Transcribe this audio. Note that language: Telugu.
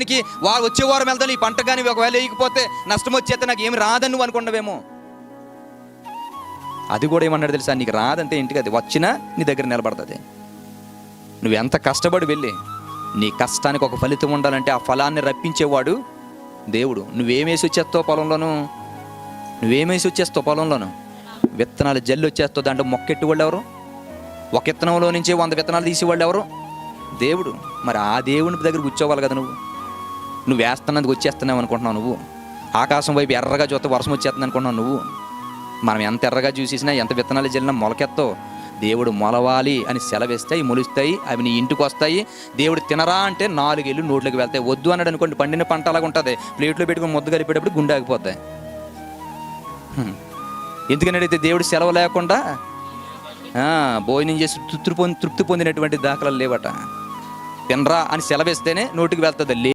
సమయానికి వచ్చే వారం వెళ్తాను, ఈ పంట కానీ ఒకవేళ వేయకపోతే నష్టం వచ్చేస్తే నాకు ఏమి రాదని నువ్వు అనుకున్నావేమో. అది కూడా ఏమన్నాడు తెలుసా, నీకు రాదంటే ఇంటికి అది వచ్చినా నీ దగ్గర నిలబడుతుంది. నువ్వు ఎంత కష్టపడి వెళ్ళి నీ కష్టానికి ఒక ఫలితం ఉండాలంటే ఆ ఫలాన్ని రప్పించేవాడు దేవుడు. నువ్వేమేసి వచ్చేస్తావు పొలంలోను, విత్తనాలు జల్లి వచ్చేస్తావు, దాంట్లో మొక్కెట్టు వాళ్ళు ఎవరు? ఒక విత్తనంలో నుంచి 100 విత్తనాలు తీసేవాళ్ళు ఎవరు? దేవుడు. మరి ఆ దేవుని దగ్గర కూర్చోవాలి కదా. నువ్వు వేస్తున్నందుకు వచ్చేస్తున్నావు అనుకుంటున్నావు నువ్వు. ఆకాశం వైపు ఎర్రగా చూస్తే వర్షం వచ్చేస్తుంది అనుకుంటున్నావు నువ్వు. మనం ఎంత ఎర్రగా చూసేసినా, ఎంత విత్తనాలు జల్లినా మొలకెత్తావు. దేవుడు మొలవాలి అని సెలవిస్తాయి, మొలుస్తాయి, అవి నీ ఇంటికి వస్తాయి. దేవుడు తినరా అంటే 4 ఏళ్ళు నోట్లోకి వెళ్తాయి. వద్దు అన్నాడు అనుకోండి, పండిన పంట అలాగ ఉంటుంది, ప్లేట్లో పెట్టుకుని ముద్ద కలిపేటప్పుడు గుండె ఆగిపోతాయి. ఎందుకనైతే దేవుడు సెలవు లేకుండా భోజనం చేసి తృప్తి పొందినటువంటి దాఖలాలు లేవట. తినరా అని సెలవిస్తేనే నోటికి వెళ్తుంది.